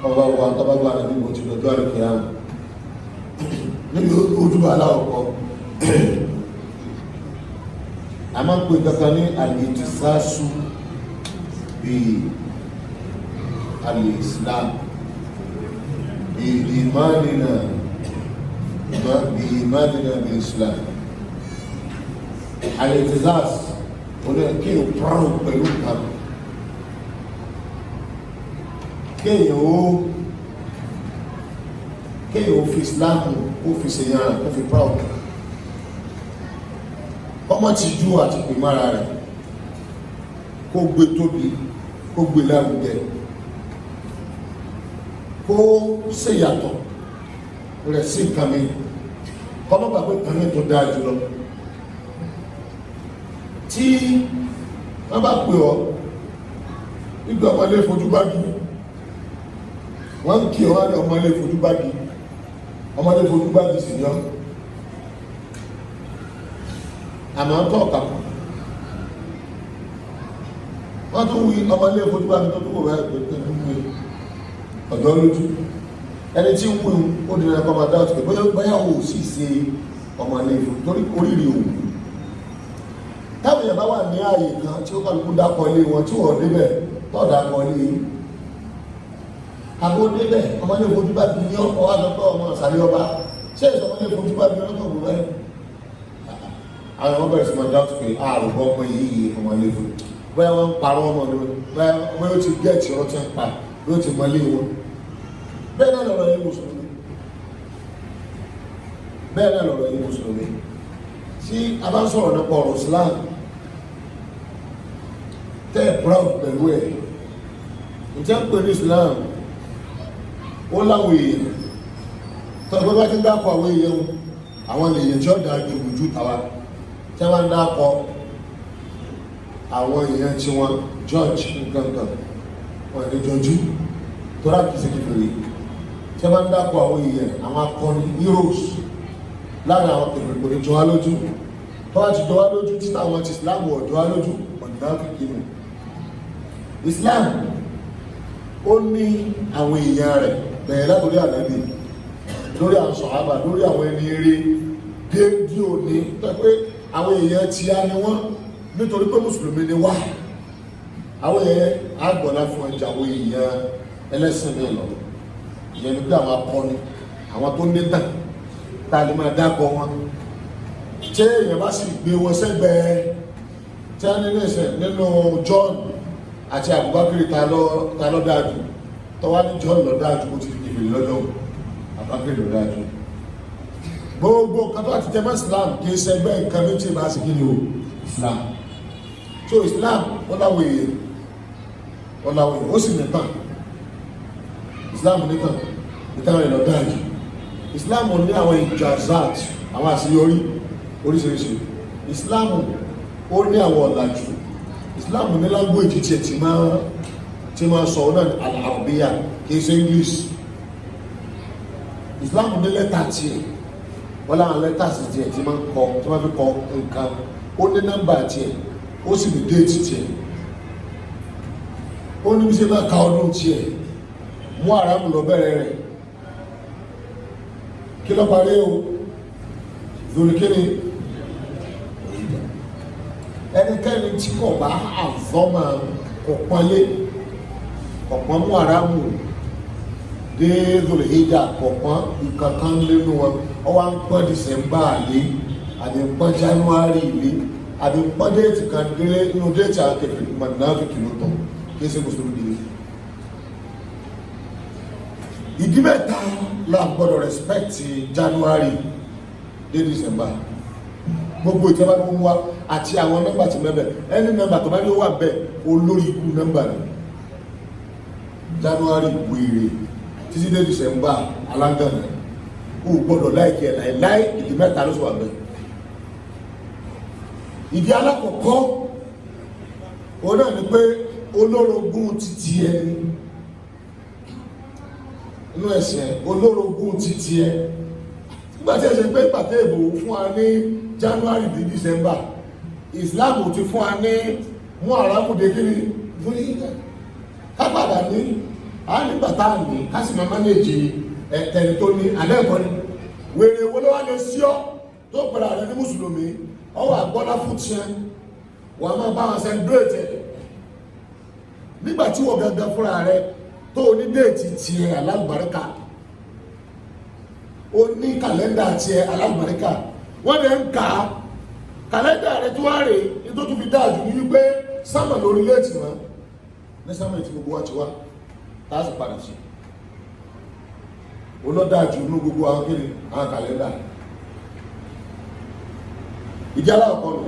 ọba wa tọ́ba gba àbí mo ti lọ́jọ́ àrùkẹ́ àrùn níbi ojúbà aláwọ̀ kọ́ a máa ń pè kankan ní al-ittisasu bí al-Islam bí ìmánìnà bil-Islam al-ittisas oní kí o proud pẹ̀lú nǹkan kéèyàn ó fi Islamu ó fi ṣèyàn ó fi proud ọmọ ti jú àti pè mára rẹ̀ kó gbé tóbi kó gbé lárugẹ kó ṣèyàtọ̀ rẹ̀ sí nǹkan mi ọlọ́gbà pé kan ní tó dáa jùlọ tí wọ́n bá pè ọ́ nígbà ọmọdé fojú bá gí wọ́n kí ọ wá ní ọmọdé fojú bá gí sí yọ́ àmọ́ ń tọ́ ọ̀kà wọ́n tún wí ọmọdé fojú bá gí tó tó kò bá ọ̀dọ́ lójú ẹni tí ń wí ó dìrẹ̀ ẹ̀kọ́ máa dáwọ́ tó kẹ́ bóyá ò sì ṣe ọmọdé fojú torí oríire òun táwọn èèyàn bá wà ní ààyè kan tí ó kálukú dákọ̀ ilé wọn tí wọ́n débẹ̀ tọ́ dákọ̀ ilé yìí àbó débẹ̀ ọmọdé fojú bá bí ní ọkọ̀ wá lọ́tọ̀ ọmọ ìsàlẹ̀ ọba ṣé ìsọmọdé fojú bá bí lọ́tọ̀ ọ̀gbọ̀n rẹ̀ àwọn ọmọ bẹ̀rẹ̀ sí máa dákọ̀ pé àrùbọ̀ ọmọ yìí ọmọdé fojú bóyá wọ́n ń parọ́ ọmọ lórí bóyá ó ti gẹ̀ẹ́tì ọtí ń pa ló ti mọ ilé wọn bẹ́ẹ̀ náà lọ̀rọ̀ yìí mùsùlùmí tí a bá ń sọ̀rọ̀ nípa ọ̀rọ̀ Islam tẹ́ proud pẹ̀lú ẹ̀ ìjẹ́ ń pè ní Islam ó láwọn èèyàn tọ́gbọ́n bá ti ń dákọ̀ àwọn èèyàn àwọn èèyàn tí ó dá jùlù tàwa tí wọ́n ń dákọ̀ àwọn èèyàn tí wọ́n George nǹkankan wọ́n ní jọjú tó rà kìí sí kìfèrè tí wọ́n ń dákọ̀ àwọn èèyàn àwọn akọni heroes láàrin àwọn kìfèrè kò ní jọ wá lójú tó wá ti jọ wá lójú títà àwọn ti Islam wọ̀ jọ wá lójú ọ̀dùnà kìkìmù Islam ó ní àwọn èèyàn rẹ̀ bẹ̀rẹ̀ látòrí ànábì lórí àwọn sọ̀hábà lórí àwọn ẹni eré dé dí òní tó pé àwọn èèyàn tí a ní wọ́n nítorí pé mùsùlùmí ni wá àwọn èèyàn àgbọ̀nà fún ẹja àwọn èèyàn ẹlẹ́sìn mi lọ ìyẹn ni pé àwọn akọni àwọn tó ní tàn tá a lè máa dákọ wọn tí èèyàn bá sì gbé wọn sẹ́gbẹ̀ẹ́ tí a ní nínú John àti Abubakar ta lọ dájú tọwá ní John lọ dájú ó ti fi kìfèrè lọ́jọ́ Abubakar lọ dájú gbogbo kátó àti jẹ́mọ́ Islam kìí ṣẹgbẹ́ nǹkan méjì bá sì kíni o Islam so Islam wọ́n láwọn èèyàn ó sì nìtàn Islam nìtàn rẹ̀ lọ dájú Islam ní àwọn ìjàzát àwọn àṣeyọrí oríṣiríṣi Islam ó ní àwọn ọ̀làjú Islam ní language tí ẹ ti máa sọ náà al-Arabiya kìí ṣe English Islam ní lẹ́tà tí ẹ wọ́n láwọn lẹ́tà sí tí ẹ ti máa kọ tí wọ́n fi kọ nǹkan ó ní nọ́mbà tí ẹ ó sì ní déètì tí ẹ ó ní bí ṣe máa ka ọdún tí ẹ mú àràmù lọ bẹ̀rẹ̀ rẹ̀ kí ló parí o Zulkini ẹnikẹ́ni tí kò bá àzọ́mà kọ̀pọ̀lé kọ̀pọ̀ mú àrámù dé Zulhijja kọ̀pọ̀ ìkankan nínú wọn ọwá ń pọ́n December lé àbí ń pọ́n January lé àbí ń pọ́n déètì kan délé inú déètì àkẹ́kẹ́ mọ̀nàfíkì ló tọ̀ kí ṣe mùsùlùmí délé ìdí mẹ́ta la gbọ́dọ̀ respect January dé December gbogbo ìjọba tó ń wá àti àwọn nọ́mbà tí mẹ́bẹ̀ ẹni nọ́mbà tó bá ní ó wà bẹ́ẹ̀ olórí ikú nọ́mbà rẹ̀ January wèrè títí dé December alágbàna ó gbọ́dọ̀ láìkí ẹ̀ láìláì ìdí mẹ́ta ló sọ wà bẹ́ẹ̀ ìdí alákọ̀ọ́kọ́ òun náà ni pé olórogún títí ẹni inú ẹ̀sẹ̀ olórogún títí ẹ nígbàtí ẹ̀sẹ̀ pé pàtẹ́ ìbò fún wa ní January di December Islam ti fún wa ní mú àrámùdé kiri fún kápàdà ní a nígbà tá a ní ká sì máa mánéèjì ẹni tó ní àdẹ́ẹ̀kọ́ ni wèrè wo ló wá lè sí ọ tó pẹ̀lú ààrẹ ní mùsùlùmí ọwọ́ àgbọ́lá fún tiẹ̀ wà máa bá wọn sẹ́ńdúrẹ́tì nígbà tí wọ́n gangan fúnra rẹ tó ní déètì tiẹ̀ alálùbáríkà ó ní kàlẹ́ndà tiẹ̀ alálùbáríkà wọ́n lè ń kà á kàlẹ́ndà rẹ tó wá rè é tó tún fi dáa jù ní wípé sámà lórí léètì wọn ní sámà tí gbogbo wa ti wá tá a sì padà sí olódàájú ní gbogbo àwọn kiri àwọn kàlẹ́ndà ìdí aláwọ̀kọ́ nù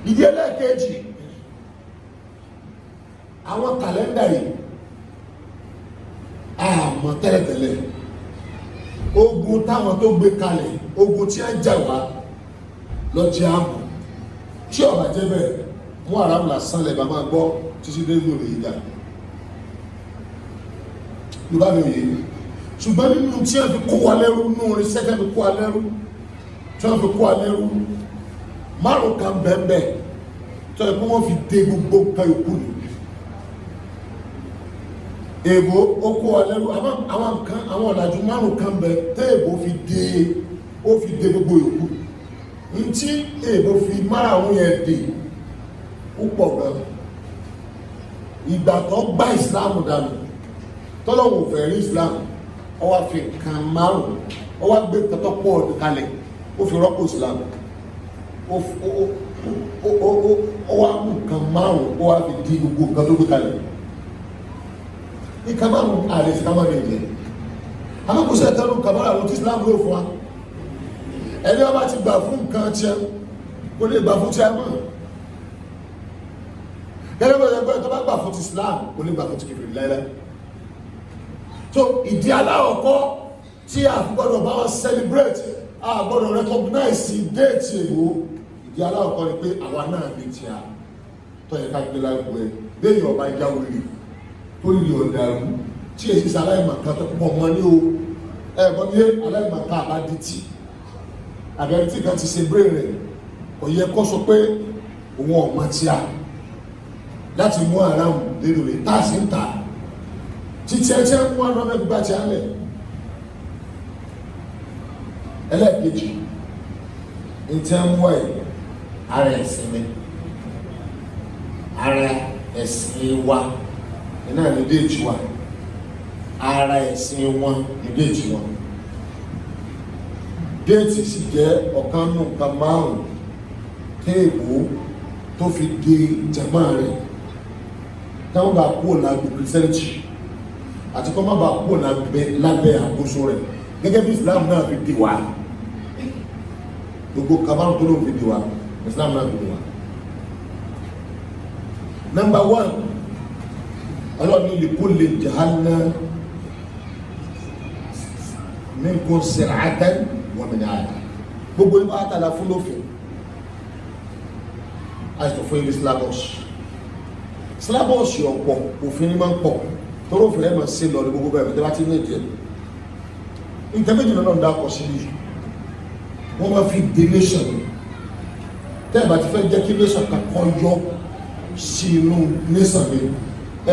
ìdí ẹlẹ́ẹ̀kejì àwọn kàlẹ́ndà yìí àmọ́ tẹ́lẹ̀tẹ́lẹ̀ ogun táwọn tó gbé kalẹ̀ ogun tí a ń jà wá lọ́jọ́ àmọ́ tí ọ̀bà jẹ́ bẹ́ẹ̀ mú àràmù lásán lẹ̀ bá máa gbọ́ títí dé lórí ìjà yorùbá mi ò yé ṣùgbọ́n nínú tí a fi kó wa lẹ́rú nínú orin sẹ́kẹ́ fi kó wa lẹ́rú tí wọ́n fi kó wa lẹ́rú márùn kan bẹ́ẹ̀ tó yẹ kó wọ́n fi dé gbogbo nǹkan yòókù ni èèbó ó kó wa lẹ́rú àwọn nǹkan àwọn ọ̀làjú márùn kan bẹ tẹ́ èèbó fi dé gbogbo yòókù ntí èèbó fi márùn yẹn dé ó pọ̀ gan ìgbà tó gbá ìsìláàmù dànù tọ́lọ́wọ̀ fẹ́ rí ìsìláàmù ó wá fi nǹkan márùn ó wá gbé tọ́tọ́ pọ̀ ọdún kalẹ̀ ó fi rọ́pò ìsìláàmù ó wá mú nǹkan márùn ó wá fi di gbogbo nǹkan tó gbé kalẹ̀ ní kamaru àrèsí kamaru ẹ̀jẹ̀ amákùsẹ̀ tẹ́lú kamaru àwọn tí Islam ló fún wa ẹni ọba ti gbà fún nǹkan tiẹ̀ kó lè gbà fún tiẹ̀ mọ́ gẹ́gẹ́ bẹ́ẹ̀ gbẹ́ tó bá gbà fún ti Islam kó lè gbà fún ti kèfèrí láíláí so ìdí aláwọ̀kọ́ tí a gbọ́dọ̀ bá wọn celebrate a gbọ́dọ̀ recognize déètì èbó ìdí aláwọ̀kọ́ ni pé àwa náà ní tí a tọ́yẹ ká gbé lágbó ẹ lẹ́yìn ọba ìjáwó rí tó lè ọ̀dàrú tí èsì sí aláìmọ̀ká tó pọ̀ mọ́ ní o ẹ̀bọ́n ní aláìmọ̀ká àbádìtì àbẹ̀rẹ̀tì kan ti ṣe brain rẹ̀ kò yẹ kó sọ pé òun ọ̀mọ tí a láti mú ara mú lérò rẹ̀ tá a sì ń ta títí ẹjẹ́ mú ara mẹ́bí bá ti á lẹ̀ ẹlẹ́ẹ̀kejì ìtẹ́ mú ẹ̀ ara ẹ̀sìn mi ara ẹ̀sìn wa iná ní déètì wa ara ẹ̀sìn wọn ní déètì wọn déètì sì jẹ́ ọ̀kan nù nǹkan márùn-ún téèbù tó fi di jàmáà rẹ̀ táwọn bá kúrò lábẹ́ kìrìsẹ́ǹtì àti kọ́ má bá kúrò lábẹ́ àkóso rẹ̀ gẹ́gẹ́ bí Islam náà fi di wá gbogbo kàmárùn tó ló fi di wá Islam náà fi di wá. Number 1 ọlọ́ni likulli jahanna minkum sir'atan wa minhaja gbogbo ibà àtàlà fún lófin àìsàn fún ilé syllabus ọ̀pọ̀ òfin ní máa ń pọ̀ tóró fún ẹ̀mọ̀ sí lọ ní gbogbo bẹ̀rẹ̀ tẹ́lá tí ní ìdí ẹ̀ nǹkan méjì lọ́nà dákọ̀ sí ní wọ́n máa fi dé nation tẹ́ẹ̀bà ti fẹ́ jẹ́ kí nation kankan yọ sí inú nation mi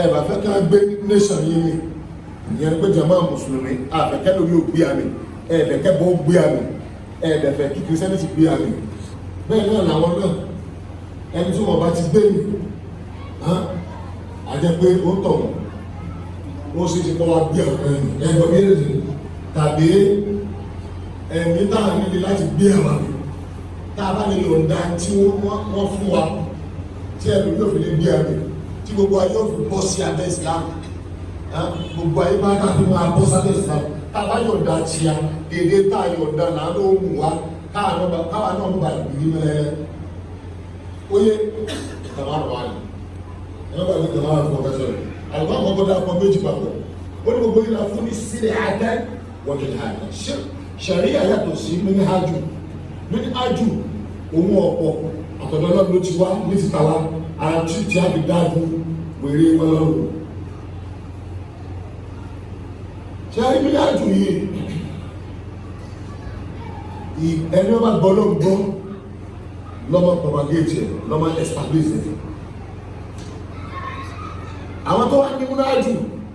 ẹ̀bà fẹ́ kí wọ́n gbé nation yìí ni ìyẹn pé jàmá mùsùlùmí àfẹ́kẹ́ lórí ò gbé àmì ẹ̀ẹ̀dẹ̀kẹ́ bọ́ gbé àmì ẹ̀ẹ̀dẹ̀fẹ́ kí kìrìsìtẹ́nì gbé àmì bẹ́ẹ̀ náà làwọn náà ẹni tí wọ́n bá ti gbé mi àjẹ́ pé ó tọ̀ ó sì ti kọ́ wá bí ọ̀rọ̀ ẹgbẹ́ méjèèjì tàbí ẹ̀mí táà nílé láti gbé ẹ̀wà mi tá a bá lè yọ̀ǹda tí wọ́n fún wa tí ẹ̀lú yóò fi lè gbé ẹ̀mí tí gbogbo ayé yóò fi bọ́ sí abẹ́ Islam gbogbo ayé bá káfí máa bọ́ sábẹ́ Islam tá a bá yọ̀ǹda tí a dédé tá a yọ̀ǹda làánú ó mú wa káwa náà bá ìgbìyí mẹ́lẹ́ ó yé kàmáàrù wa ni ẹ̀rọ bá ní kàmáàrù fún ọ̀fẹ́ sọ̀rọ̀ àlùkò àwọn ọmọdé akọ méjì papọ̀ ó ní gbogbo yìí la fún ní sílẹ̀ àdá wọ́n ní àdá ṣẹ̀rí àyàtọ̀ sí mini ájù òun ọ̀pọ̀ àtọ̀dọ̀ náà ló ti wá ní ti tàwa ara tí a fi dáàbò wèrè ọlọ́run ṣẹ̀rí mini ájù yìí ẹni ọba gbọ́ ló ń gbọ́ lọ́mọ propagate lọ́mọ establish àwọn tó wá ní múná ájù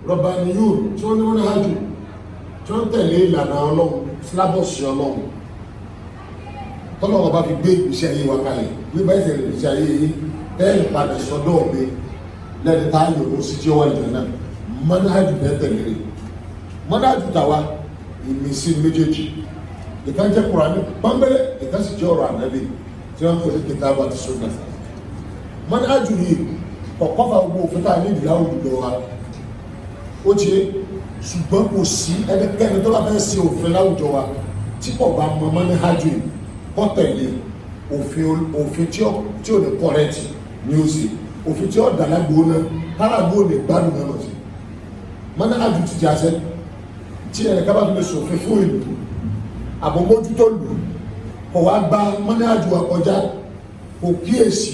rọ̀bàníyùn tí wọ́n ní wọ́n ní hajj tí wọ́n tẹ̀lé ìlànà ọlọ́run sílábọ̀sì ọlọ́run tọ́lọ́wọ́ bá fi gbé ìgbésí ayé wa kalẹ̀ nígbà ìṣẹ̀lẹ̀ ìgbésí ayé yìí bẹ́ẹ̀ padà sọ́dọ̀ mi lẹ́ni tá a yòó sí tí ó wà ìjọ náà manhaj bẹ́ẹ̀ tẹ̀lé rẹ̀ manhaj tàwa ìmísí méjèèjì ìkan jẹ́ Kùránì pọ́nbẹ́lẹ́ ìkan sì jẹ́ ọ̀rọ̀ ànábì tí wọ́n pè ní kìtàbù àti sunnah manhaj yìí kọ̀kọ́ fà gbogbo òfin tá a ní ìdílé àwùjọ wa ó ti ṣùgbọ́n kò sí ẹnikẹ́ni tó bá fẹ́ ṣe òfin láwùjọ wa tí kò bá mọ manhaj yìí kọ́ tẹ̀lé òfin tí ò ní kọ́rẹ́tì ní ó sì òfin tí ó dàlágbó náà kárágbó lè gbádùn náà lọ sí manhaj ti jẹ́ àṣẹ tí ẹnìkan bá fi lè ṣòfin fún ìlú àbọ̀mójútó lù kò wá gba manhaj wa kọjá kò kíyèsí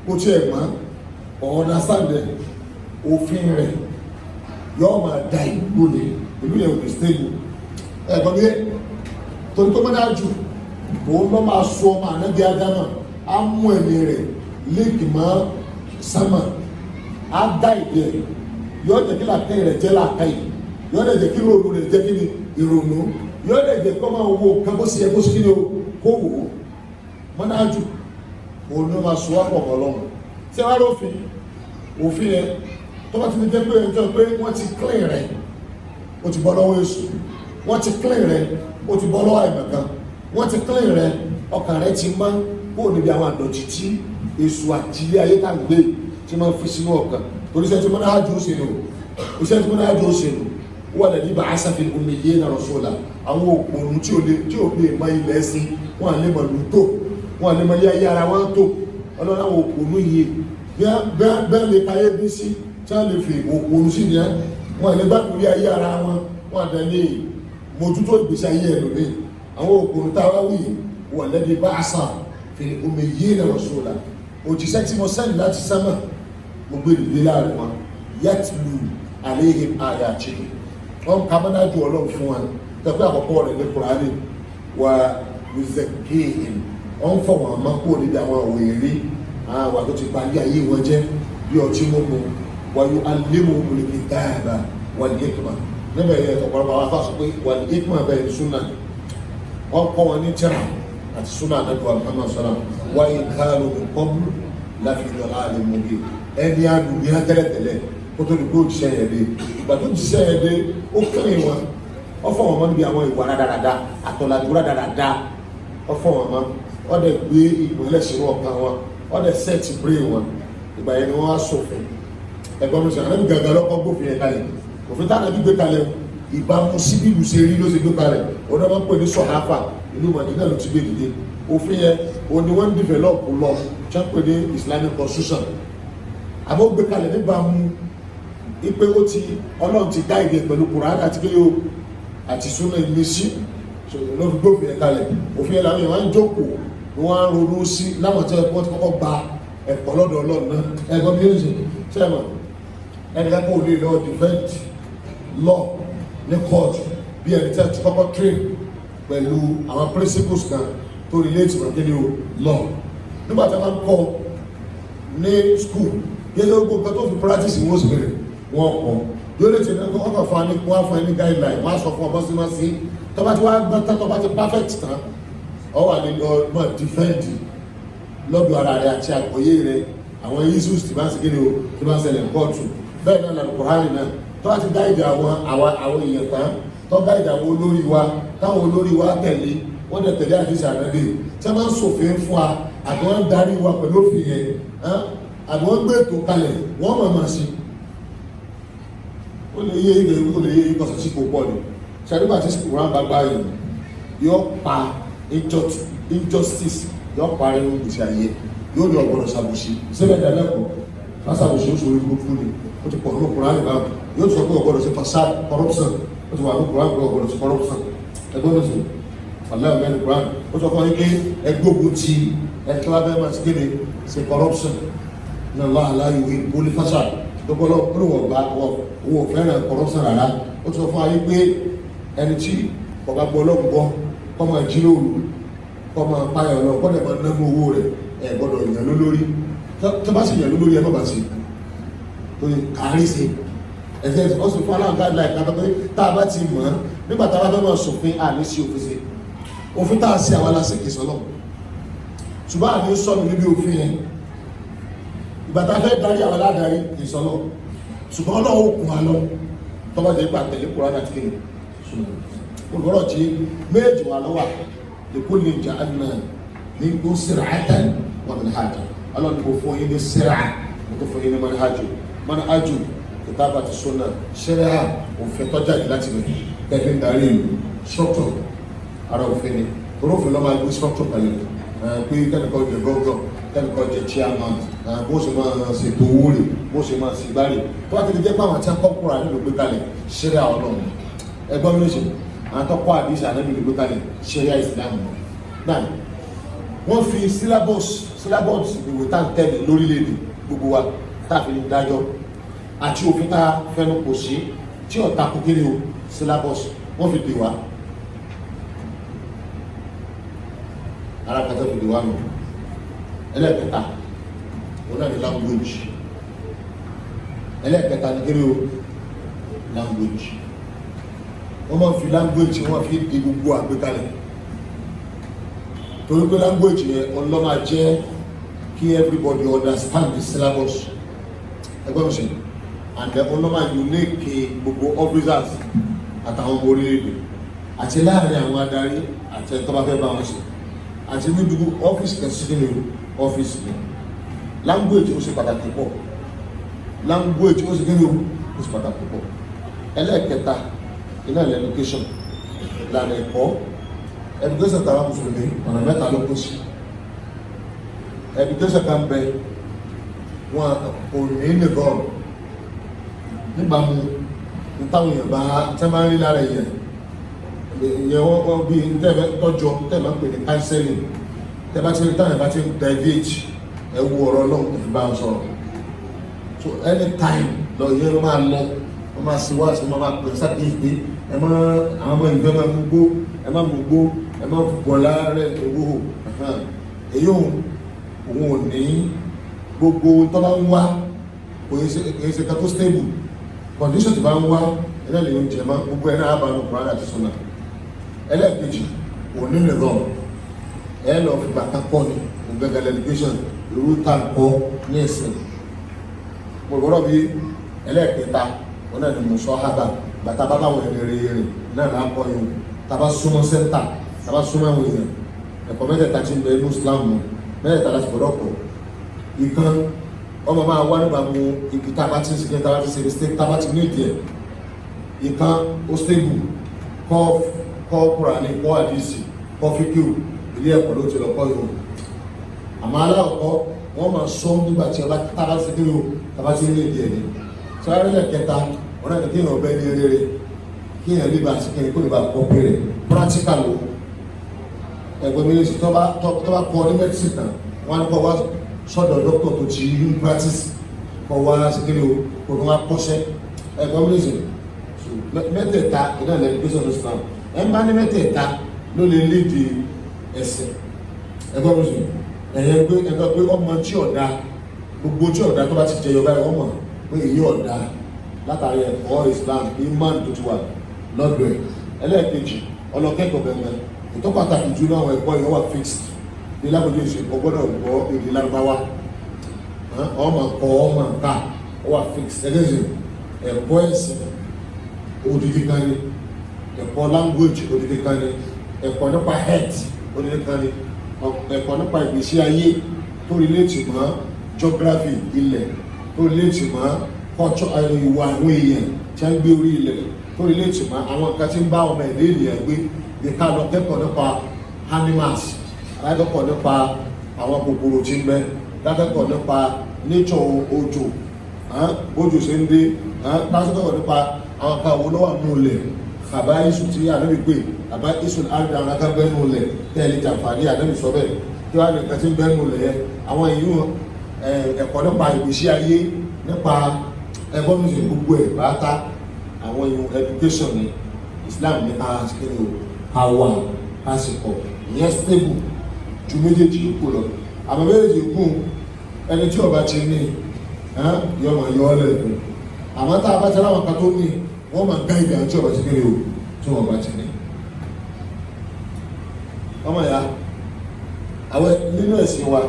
kò tiẹ̀ mọ́ ọ̀ọ́dà sáńdẹ̀ òfin rẹ̀ yóò máa da ìlú ni ìlú yẹn ò ní stable ẹ̀gbọ́n mi torí tó manhaj òun ló máa sọ ọmọ ànábì Ádámà á mú ẹ̀mí rẹ̀ léèkì mọ́ sámà á dá ìdí ẹ̀ yóò jẹ́ kí làákàyè rẹ̀ jẹ́ làákàyè yóò dẹ̀ jẹ́ kí ìrònú rẹ̀ jẹ́ kí ni ìrònú yóò dẹ̀ jẹ́ kó máa wo nǹkan bó ṣe yẹ kó ṣe kí ni o kó wò ó mọ́nájú òun ló máa sọ àpọ̀ ọlọ́run tí wàá lófin òfin yẹn tó bá ti ní jẹ́ pé ẹjọ́ pé wọ́n ti clean rẹ̀ ó ti bọ́ lọ́wọ́ èṣù wọ́n ti clean rẹ̀ ó ti bọ́ lọ́wọ́ àìmọ̀kan wọ́n ti clean rẹ̀ ọkàn rẹ̀ ti mọ́ kó níbi àwọn àdọ̀tí tí èṣù àti ilé ayé tá à ń gbé tí máa ń fi sínú ọkàn torí iṣẹ́ tí mo náà jù ú ṣe nù iṣẹ́ tí mo náà jù ú ṣe nù wọ́n lè ní bá aṣáfin omi yé náà rọ̀ṣọ́là àwọn òpònú tí ò lè mọ ilẹ̀ sí wọ́n à lè mọ lù tó wọ́n à lè mọ ilé ayé ara wọn tó ọlọ́run àwọn òpònú yìí bẹ́ẹ̀ lè káyé bí sí tí wọ́n lè fi òpònú sí ni wọ́n à lè bá ilé ayé ara wọn wọ́n à dẹ̀ mójútó ìgbésí ayé ẹ̀ lómi àwọn òpònú táwa wí wọ́n lè ní bá aṣáfin omi yé náà rọ̀ṣọ́là òjíṣẹ́ tí mo sẹ́ni láti sánmà mo gbé ìdílé láàrin wọn yẹtùlù àléhìn àyàtì wọn kà mọ́nájú ọlọ́run fún wọn tẹ́gbẹ́ àkọ́kọ́ rẹ̀ ní Kùránì wà lùzẹ̀kéhìn wọn fọ̀ wọn máa kúrò níbi àwọn òwèrè àwọn àti ti parí ayé wọn jẹ́ bí ọtí mímu wàyú alémù olùkí dáàbà wà ní hikma níbẹ̀ yẹn ọ̀pọ̀lọpọ̀ àwọn afáṣọ pé wà ní hikma bẹ́ẹ̀ ní súnà wọn kọ́ wọn ní tírà àti súnà àdàgbà Muhammad sallam wà ìkàlù kọ́bù láfi ìjọba àlè mọ́gì ẹni àdùnní àtẹ́lẹ̀tẹ́lẹ̀ kó tó di kó jíṣẹ́ yẹn dé ìgbà tó jíṣẹ́ yẹn dé ó kẹ́yìn wọn ó fọ́ wọn mọ́ níbi àwọn ìwà rádaràda àtọ̀làdúrà dáradára ó fọ́ wọn mọ́ ó dẹ̀ gbé ìgbọ̀nlẹ̀ sínú ọkàn wọn ó dẹ̀ sẹ́ẹ̀tì bírè wọn ìgbà yẹn ni wọ́n á ṣòfin ẹ̀gbọ́n mi sọ ànábì gàgà lọ́kọ́ gbófin yẹn kalẹ̀ òfin táwọn ẹbí gbé kalẹ̀ ìbámu síbí ìlú ṣe rí ló ṣe gbé kalẹ̀ ó dẹ́ wọ́n pè ní sọ̀háfà ìlú Mádínà ló ti gbé dìde òfin yẹn òní wọ́n ń develop lọ tí wọ́n pè ní Islamic constitution àmọ́ gbé kalẹ̀ níbàámu ipe ó ti ọlọ́run ti dá ìdè pẹ̀lú Kùránì àti kéyò àti súnà ìmísí ló fi gbófin yẹn kalẹ̀ òfin yẹn làwọn èèyàn máa ń jókòó ni wọ́n á ronú sí láwọn tí wọ́n ti kọ́kọ́ gba ẹ̀kọ́ lọ́dọ̀ ọlọ́run náà ẹ̀gbọ́n bí ó ń ṣe sẹ́wọ̀n ẹnìkan kò lè lọ defend law ní court bí ẹni tí a ti kọ́kọ́ train pẹ̀lú àwọn principles kan tó relate to kéde o law nígbà tí a máa ń kọ́ ní school gẹ́gẹ́ gbogbo nǹkan tó fi practice wọ́n sì bẹ̀rẹ̀ wọ́n kọ́ yóò lè tẹ̀lé ọkọ̀ fún ẹni wọ́n fún ẹni guideline wọ́n á sọ fún ọmọ sí máa sí tọ́ba tí wọ́n á gbọ́n tán tọ́ba tí perfect tán ọ wà ní lọ mọ̀ defend lọ́dọ̀ ara rẹ̀ àti àgbọ́yé rẹ̀ àwọn issues tí bá ń segin o tí bá ń ṣẹlẹ̀ kóòtù bẹ́ẹ̀ náà lọ́dọ̀ Kùránì náà tọ́ba ti guide àwọn èèyàn tán tọ́ guide àwọn olórí wa táwọn olórí wa tẹ̀lé wọ́n dẹ̀ tẹ̀lé àdìsí ànábì tí wọ́n máa ń ṣòfin fún wa àti wọ́n ń darí wa pẹ̀lú òfin yẹn àbí wọ́n gbé ètò kalẹ̀ wọ́n mọ̀ máa ṣe ó lè yé ilé ó lè yé ìkọ̀sọ̀ sí kò pọ̀ ní ṣàdúgbà tí Kùránì bá gbá yìí yóò pa injustice yóò parí ìgbésí ayé yóò ní ọ̀gbọ́dọ̀ ṣàbùsí síbẹ̀ dẹ́lẹ́kọ̀ọ́ lásàbùsí ó ṣòro gbogbo ní ó ti pọ̀ ní Kùránì bá yóò sọ pé ọ̀gbọ́dọ̀ sí fasad corruption ó ti wà ní Kùránì pé ọ̀gbọ́dọ̀ sí corruption ẹgbọ́n sí aláwọ̀ mẹ́rin Kùránì ó sọ fún ike ẹgbógun ti ẹ̀kọ́ abẹ́ máa ti kéde sí corruption náà láàláyò ìbólí fasad lọ́pọ̀lọ́ olùwọ̀gbà owó fẹ́ràn corruption rárá ó sọ fún ayé pé ẹni tí ọ̀gá gbọ́ ọlọ́gbọ́ kọ́ máa jíròrò kọ́ máa páyọ̀ lọ kọ́ dẹ̀ máa nánú owó rẹ̀ ẹ̀ gbọ́dọ̀ yàn lólórí tó bá sì yàn lólórí ẹ má bàá sí tó yẹ kárí sí ẹ̀sẹ̀ ó sì fún aláǹ guideline kan tó pé tá a bá ti mọ̀ ọ́n nígbà tá a bá fẹ́ mọ̀ sòfin àní sí òfin sí òfin tá a sí àwọn aláṣẹ kìí sọ́nà ṣùgbọ́n àní sọ́nù níbi òfin yẹn ìgbà tá a fẹ́ darí àwọn aládarí kìí sọ́nà ṣùgbọ́n ọlọ́run kùn á lọ tọ́ba jẹ́ ipa tẹ̀lé Kùránì àti kéde olùkọ́rọ̀ tí méjì wà lọ́wọ́ lèkó lè jà á nà ní kó sir'atan wa manhajan ọlọ́run kò fún yín ní sir'a kò tó fún yín ní manhaju kìtàbà àti sunnah sir'a òfin tọ́jà yìí láti rẹ̀ tẹ̀lé darí ìlú structure ara òfin ni olófin lọ́ máa gbé structure kalẹ̀ pé kẹ́nìkan jẹ gọ́gọ́ kẹ́nìkan jẹ chairman bó ṣe máa ṣètò owó rẹ̀ bó ṣe máa ṣe gbárẹ̀ tó bá ti di jẹ́ pé àwọn tí a kọ́ kúrò nílùú gbé kalẹ̀ ṣẹ́rẹ́ àwọn ọlọ́run ẹgbọ́n mi ló ṣe àwọn tó kọ́ àdìsí àná nílùú gbé kalẹ̀ ṣẹ́rẹ́ ìsìlámù náà wọ́n fi syllabus ìwé tá à ń tẹ̀lé lórílẹ̀‐èdè gbogbo wa tá a fi dájọ́ àti òfin tá a fẹnu kò sí tí ọ̀tá kò kéré o syllabus wọ́n fi dè wá ara kata fi dè wá nù ẹlẹ́ẹ̀kẹta wọn náà ní language ẹlẹ́ẹ̀kẹta ní kéré o language wọ́n máa fi language wọ́n fi di gbogbo àgbékalẹ̀ torí pé language yẹn ọlọ́mà jẹ́ kí everybody understand the syllabus ẹgbẹ́ mi sè and then ọlọ́mà unique gbogbo officers àtàwọn ọmọ orílẹ̀-èdè àti láàrin àwọn adarí àti ẹ̀tọ́ bá fẹ́ bá wọn ṣe àti ní dúdú ọ́fíìsì kẹsìkì ní ọ́fíìsì ní language ó ṣe pàtàkì pọ̀ language ó ṣe kéde ó ṣe pàtàkì pọ̀ ẹlẹ́ẹ̀kẹta iná ilẹ̀ education ìlànà ẹ̀kọ́ education tàwa mùsùlùmí ọ̀nà mẹ́ta ló kó sí education kan bẹ wọn kò ní nìkan níbàámu nítawọn èèyàn bá tẹ́ máa ń rí lára èèyàn ìyẹn wọ́n bí tọ́jọ́ tẹ́ máa ń pè ní counseling tẹ́ bá ti rí táwọn ìbá ti ń divage ẹ wo ọ̀rọ̀ náà ẹ bá ń sọ̀rọ̀ so anytime lọ yẹ ló máa lọ wọ́n máa ṣe wá sí wọ́n máa pè sákèké ẹ má àwọn ọmọ ìgbẹ́ máa mú gbó ẹ má mú gbó ẹ má bọ̀lá rẹ̀ owó èyí òun ò ní gbogbo tó bá ń wá kò yẹ ṣe ká tó stable condition tó bá ń wá ẹ náà lè oúnjẹ má gbogbo ẹ náà bá ń Kùránì àti Sunnah ẹlẹ́ẹ̀kejì òní nìkan ẹ lọ fi bàtà kọ́ ni ògẹ́gẹ́ education irú tá a kọ́ ní ẹ̀sìn gbogbo bí ẹlẹ́ẹ̀kẹta wọn náà ní musahaba bàtà bá báwọn ẹni rere náà là á kọ́ yìí tàbá súnmọ́ sẹ́ńtà tàbá súnmọ́ àwọn èèyàn ẹ̀kọ́ mẹ́tẹ̀ẹ̀ta ti ń bẹ inú Islam mẹ́tẹ̀ẹ̀ta láti gbọ́dọ̀ pọ̀ ìkan ọmọ máa wá nígbà mu ibi tábà ti ń sìnkẹ́ tábà ti ṣe mistake tábà ti ní ìdí ẹ̀ ìkan ó stable kọ́ Kùránì kọ́ àdìsí kọ́ fíkìú ilé ẹ̀kọ́ ló ti lọ kọ́ yìí àmọ́ aláwọ̀kọ́ wọ́n máa sọ nígbà tí ọba tábà ti dúró tábà ti ní ìdí ẹ̀ ní sáré lẹ́kẹta wọn náà ní kí èèyàn bẹ́ẹ̀ ní rere kí èèyàn lè bá a sìnkẹ́ kó lè bá a kọ́ pé rẹ̀ practical o ẹgbẹ́ méjèèjì tó bá kọ́ ní medicine tán wọ́n á kọ́ wá sọ́dọ̀ dókítà tó ti rí practice kọ́ wá sìnkẹ́ o kò tó wá kọ́ṣẹ́ ẹgbẹ́ méjèèjì mẹ́tẹ̀ẹ̀ta ìdáná education Islam ẹ̀ ń bá ní mẹ́tẹ̀ẹ̀ta ló lè léde ẹsẹ̀ ẹgbẹ́ méjèèjì ẹgbẹ́ pé ọmọ tí ọ̀dà gbogbo tí ọ̀dà tó bá ti jẹyọ báyìí ọmọ pé èyí ọ̀dà látàrí ẹ̀kọ́ Islam imán tó ti wà lọ́dọ̀ ẹ̀ ẹlẹ́ẹ̀kejì ọlọ́kẹ́kọ̀ọ́ bẹ̀rẹ̀ ètò pàtàkì jù náà ẹ̀kọ́ yẹn wà fixed ní lábòjú ìṣe ọgbọ́dọ̀ gbọ́ èdè Lárúbáwá ọmọ kọ́ ọmọ ká wà fixed ẹgẹ́sì ẹ̀kọ́ ẹ̀sìn odidi kan ní ẹ̀kọ́ language odidi kan ní ẹ̀kọ́ nípa health odidi kan ní ẹ̀kọ́ nípa ìgbésí ayé tó relate mọ́ geography ilẹ̀ tó relate mọ́ culture ìwà àwọn èèyàn tí a ń gbé orí ilẹ̀ tó relate mọ́ àwọn nǹkan tí ń bá ọmọ ẹ̀dẹ́ ènìyàn gbé ní ká lọ kẹ́kọ̀ọ́ nípa animals lákẹ́kọ̀ọ́ nípa àwọn kòkòrò tí ń bẹ lákẹ́kọ̀ọ́ nípa nature òjò bójú ṣe ń dé lásìkò nípa àwọn kan wo lọ́wọ́ nù lẹ̀ àbá iṣu tí ànábì pé àbá iṣu àrídà àwọn akẹ́ bẹ́ẹ̀ nù lẹ̀ tẹ́lẹ̀ jàǹfààní ànábì sọ bẹ́ẹ̀ kí wọ́n á nìkan tí ń bẹ́ẹ̀ nù lẹ̀ yẹn àwọn èyí ẹ̀kọ́ nípa ìgbésí ayé nípa ẹgbọ́n mi ṣe gbogbo ẹ̀ bàtà àwọn ìwọ̀n education ní Islam ní aṣèkéde o àwa àsìkò ìyẹn stable ju méjèèjì yòókù lọ àmọ́ méjèèjì yòókù ẹni tí ọba ti ní yọmọ yọ ọ lẹ́ẹ̀kún àmọ́ tá a bá tẹ́lá wọn kan tó ní wọ́n máa gá ìgbà tí ọba ti kéré o tí wọ́n bá ti ní. ọmọ ìyá àwọn nínú ẹ̀sìn wa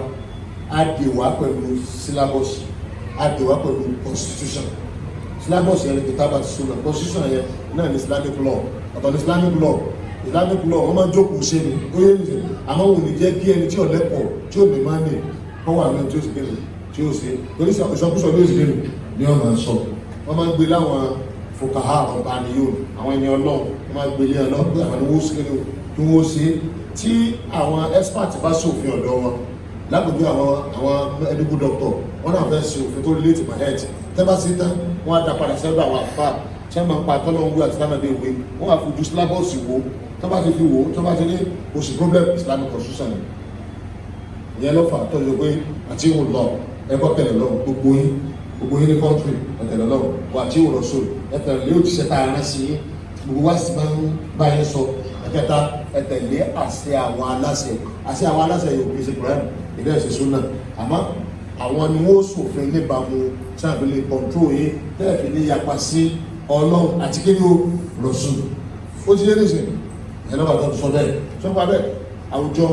a dè wá pẹ̀lú syllabus, a dè wá pẹ̀lú constitution. Syllabus yẹn ni kìtàbà ti sùn náà, constitution yẹn náà ní Islamic law, ọ̀tọ̀ ní Islamic law wọ́n máa jókòó ṣe ni ó yé nìyẹn àmọ́ òun ní jẹ́ kí ẹni tí ò lẹ́kọ̀ọ́ tí ò ní máa ní kọ́ wà ní tí ó sì kéde tí ó ṣe torí ìṣọkúsọ ní òsì kéde ni wọ́n máa sọ wọ́n máa ń gbé láwọn fòkàhà ọba nìyó àwọn ẹni ọlọ́run wọ́n máa ń gbé lé ọlọ́run àwọn ni wọ́n ṣe kéde tí wọ́n ṣe tí àwọn expert bá ṣòfin ọ̀dọ̀ wọn lágbègbè àwọn medical doctor wọ́n náà fẹ́ ṣe òfin tó relate to my health tẹ́ bá ṣe tán wọ́n á dá padà sẹ́dọ̀ àwọn àfáà tí wọ́n máa ń pa tọ́lọ́wọ́n wí àti tánàdé ìwé wọ́n á fojú syllabus wo tó bá ti fi wò tó bá ti ní oṣù problem Islamic constitution ni ìyẹn ló fà tó yọ pé àti ìwò lọ ẹgbọ́ tẹ̀lé lọ gbogbo yín ní country ẹ̀tẹ̀lé lọ wà àti ìwò lọ so ẹ̀tẹ̀lé yóò ti ṣe tá a rán sí yín gbogbo wá sí máa ń bá yín sọ ẹ̀kẹta ẹ̀tẹ̀lé àṣẹ àwọn aláṣẹ yóò fi ṣe Quran ìdá ẹ̀ṣẹ̀ sunna àmọ́ àwọn ni wọ́n ṣòfin níbàámu sábìlì control yín tẹ́ẹ̀fì ní yapa sí Ọlọ́run àti kí ni ó lọ sùn ó ti yé nísìnyí ẹ̀lọ́wà tó sọ bẹ́ẹ̀ sọ́pọ̀ abẹ́ àwùjọ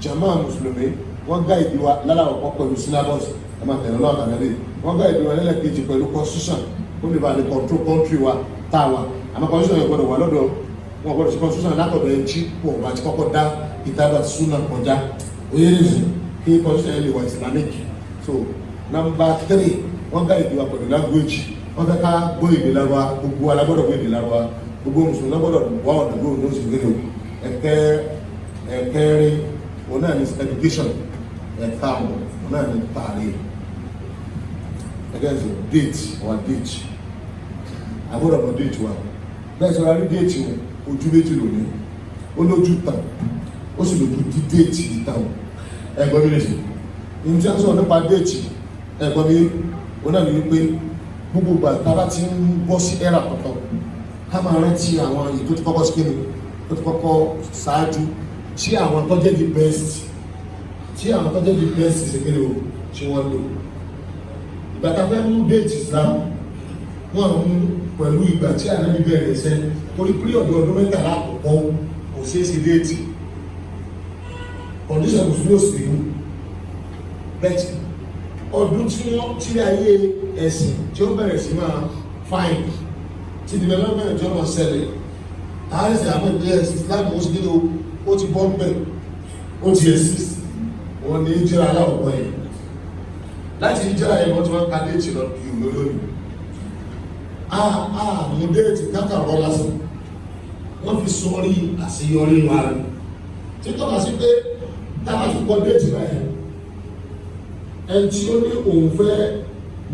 jama mùsùlùmí wọ́n gá ìdí wa lálàwọ̀ pẹ̀lú syllabus ẹ̀mà tẹ̀lọ́lọ́ àtàlẹ́lẹ́ wọ́n gá ìdí wa lẹ́lẹ́kejì pẹ̀lú constitution ó lè bá lè control country wa tá wa àmọ́ constitution yẹn gbọ́dọ̀ wà lọ́dọ̀ wọn gbọ́dọ̀ sí constitution látọ̀dọ̀ ẹ̀ jí pọ̀ bá ti kọ́kọ́ dá ìtàbà súnà kọjá oyè nìyí kí constitution yẹn lè wà Islamic. So number 3 wọ́n gá ìdí wa pẹ̀lú language wọ́n fẹ́ ká gbọ́ èdè Lárúbáwá gbogbo alágbọ́dọ̀ gbọ́ èdè Lárúbáwá gbogbo mùsùlùmí lọ́gbọ́dọ̀ wà ọ̀nà gbogbo ní oṣù gbẹ́dọ̀ ẹ̀kẹ́rin òun náà ní education ẹ̀karùn òun náà ní tààrí ẹgbẹ́ ẹ̀sìn date or date agbọ́dọ̀ mọ̀ date wa bẹ́ẹ̀ sọ rárí date wọn ojú méjì lónìí ó lójú tàn ó sì lójú dí date ìtàn ẹgbọ́n mi lè ṣe ní tí a sọ nípa date ẹgbọ́n mi òun náà ní wípé gbogbo ìgbà tábà ti ń bọ́ sí ẹ̀rà kọ̀ọ̀kan ká máa rántí àwọn èyí tó ti kọ́kọ́ skinny tó ti kọ́kọ́ ṣáájú tí àwọn tó jẹ́ the best ṣèkéde o tí wọ́n lò ìgbà tá a fẹ́ mú déètì Islam wọ́n mú pẹ̀lú ìgbà tí ànábì bẹ̀rẹ̀ iṣẹ́ torí píríọ̀dù ọdún mẹ́tàlá àkọ́kọ́ kò ṣeé ṣe déètì condition kò sí òsì mú bẹ́ẹ̀ ọdún tí ayé ẹ̀sìn tí ó bẹ̀rẹ̀ sí máa fáìn tí development jọ máa ṣẹlẹ̀ àárísì àwọn ìpínlẹ̀ Islam ó sì nílò ó ti bọ́ mbẹ̀ ó ti exist wọ́n ní ìjìrà aláwọ̀ yẹn láti ìjìrà yẹn wọ́n ti wọ́n ká déètì lọ bí ìwé lónìí mú déètì káàkà rọ́ lásán wọ́n fi sọrí àṣeyọrí wa rẹ̀ tí tọ́ka sí pé tábà ti kọ́ déètì báyìí ẹni tí ó ní òun fẹ́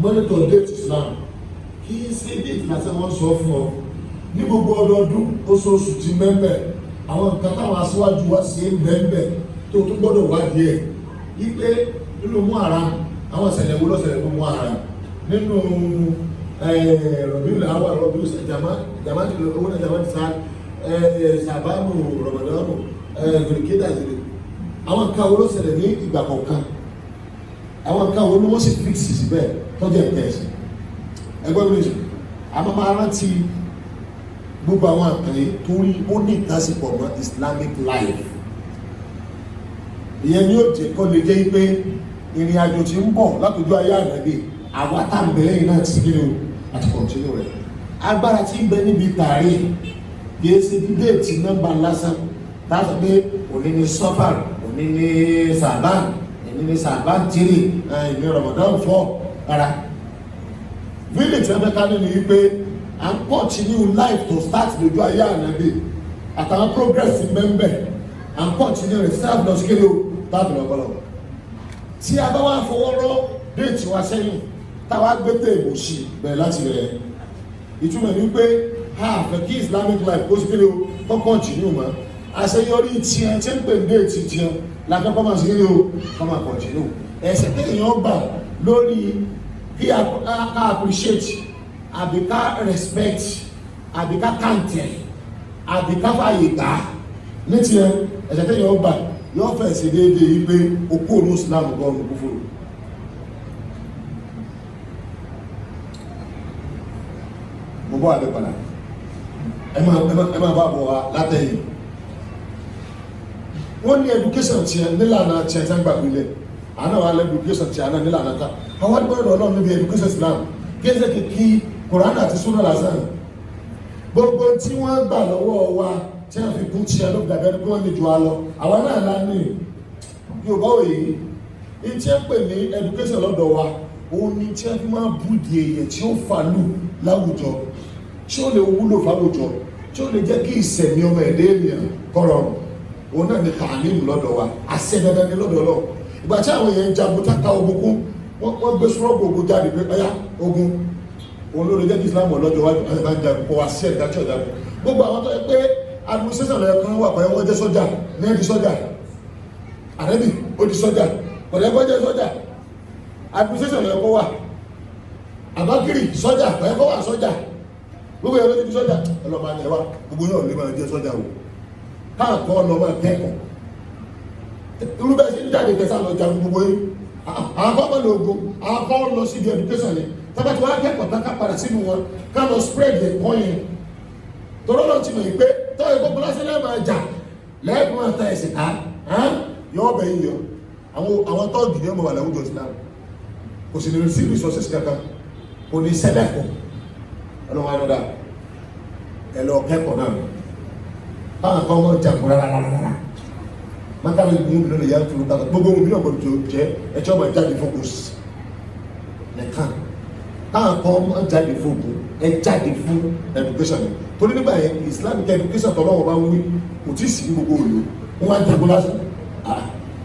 monitor déètì Islam kì í ṣe déètì láti wọ́n sọ fún ọ ní gbogbo ọdọọdún oṣooṣù ti mẹ́mẹ́ àwọn nǹkan táwọn aṣíwájú wa ṣe ń bẹ́ẹ̀ tó tún gbọ́dọ̀ wádìí ẹ̀ wípé nínú mú ara àwọn ìṣẹ̀lẹ̀ wo lọ́sẹ̀lẹ̀ tó mú ara nínú rọ̀bílù àwọn rọ̀bílù jamani owó náà jamani sáà sàbáàmù rọ̀mọ̀dọ́nù gòrìkédà ìṣẹ̀lẹ̀ àwọn nǹkan wo lọ́sẹ̀lẹ̀ ní ìgbà kọ̀ọ̀kan àwọn nǹkan wo ni wọ́n sì fíksì síbẹ̀ tọ́jú ẹ̀kẹ́sì ẹgbẹ́ mi nìyí àmọ́ máa rántí gbogbo àwọn àkànlé torí ó ní ìtàsípọ̀ mọ́ Islamic life ìyẹn ni ó jẹ́ kọ́ lè jẹ́ pé ìrìn àjò tí ń bọ̀ látọjú ayé ànábì àwa tá ń bẹ lẹ́yìn náà ti nílò àti kọ̀ǹtínú rẹ̀ agbára tí ń bẹ níbi tààrí kìí ṣe déètì nọ́mbà lásán láti pé òní ní sọ́fà òní ní sàbán òní ní sàbán tírì ìní Ramadan 4 rárá village ẹgbẹ́ ká nínú yìí pé à ń continue life to start lójú ayé ànábì àtàwọn progress mẹ́mbẹ̀ à ń continue rẹ̀ sáà lọ sí kéde o táàbù lọ́pọ̀lọpọ̀ tí a bá wá fọwọ́ rọ́ déètì wa sẹ́yìn táwa gbé téèbù sí bẹ̀rẹ̀ láti rẹ̀ ìtumọ̀ ní pé a fẹ́ kí Islamic life kó sí kéde o kọ́ continue mọ́ àṣeyọrí tiẹ̀ tí ń pè ní déètì tiẹ̀ lákọ́kọ́ máa sí kéde o kọ́ máa continue ẹ̀sẹ̀ téèyàn gbà lórí kí a appreciate àbí ká respect àbí ká kàǹtẹ̀ àbí ká fàyè gbà ní tiẹ̀ ẹ̀sẹ̀ téèyàn gbà yóò fẹ́ ṣe déédéé yìí pé okó olú Islam gọ́ọ̀nù kúfúrú bọ́ àbẹ̀ padà ẹ máa bá bọ̀ wá látẹ̀yìn. Wọ́n ní education tiẹ̀ nílànà tiẹ̀ tí wọ́n gbà wílẹ̀ àná wà lẹ́ education tiẹ̀ àná nílànà ká àwọn àdúgbò ọlọ́run níbi education Islam kí ẹsẹ̀ kìkì Quran àti Sunnah lásán gbogbo tí wọ́n gbà lọ́wọ́ wa tí wọ́n fi kún tiẹ̀ ló dàbẹ́ ní kí wọ́n ní ju wa lọ àwọn náà lá ní Yorùbá òye ìtí ẹ pè ní education lọ́dọ̀ wa òun ni tí wọ́n fi máa búdi èèyàn tí ó fàlù láwùjọ tí ó lè wúlò fáwùjọ tí ó lè jẹ́ kí ìsẹ̀mí ọmọ ẹ̀dẹ́ ènìyàn kọ́rọ̀ òun náà ni tààlímù lọ́dọ̀ wa àṣẹ dandan ní lọ́dọ̀ lọ ìgbà tí àwọn èèyàn jagun táka ogun kún wọ́n gbé sọ́ọ̀bù ogun jáde pé ọyá ogun òun ló lè jẹ́ kí Islam ọlọ́jọ́ wájú àti bá ń jagun kó wá sí ẹ̀dá tí ọ̀jagun gbogbo àwọn tó yẹ pé administration lọ́yẹ kan wà pẹ̀lú wọ́n jẹ́ sọ́jà ní ẹ̀dí sọ́jà àrẹ́bì ó di sọ́jà pẹ̀lú ẹ̀kọ́ jẹ́ sọ́jà administration lọ́yẹ kó wà àbákiri sọ́jà pẹ̀lú ẹ̀kọ́ wà sọ́jà gbogbo ẹ̀rọ ti di sọ́jà ọlọ́mọ àjẹwà gbogbo yóò lè máa jẹ́ sọ́jà o káàkọ́ ọlọ́mọ kẹ́kọ̀ọ́ irúbẹ̀ sí jáde tẹ́sà lọ jagun gbogbo yìí àkọ́kọ́ lè ogun àkọ́ lọ sí di education ni tọ́bàtí wọ́n á kẹ́kọ̀ọ́ tá ká padà sínú wọn ká lọ spread ẹ̀kọ́ yẹn tọ́rọ́ náà ti mọ̀ pé tọ́ ẹ̀kọ́ bọ́lásí lẹ́ẹ̀ máa jà lẹ́ẹ̀kún máa ta ẹ̀sìn ká yọ ọbẹ̀ yìí yọ àwọn tọ́ọ̀gì ní ọmọ wà láwùjọ Islam kò sì ní sí resources kankan kò ní sẹ́lẹ̀kọ̀ ọlọ́wọ́ àdọ́dà ẹ̀ lọ kẹ́kọ̀ọ́ náà báwọn kan mọ̀ jagun rárá maka mi gun mi lórí yàtò lóta gbogbo mi náà gbọ́dọ̀ jẹ ẹjọ ọmọ ìjáde focus nìkan táwọn kan ọmọ jáde focus ẹ jáde fún education ni torí nígbà yẹn Islamic education tọ́lọ́ wọn bá ń wí kò tí ì sí gbogbo òòlù wọn wá jagun lásán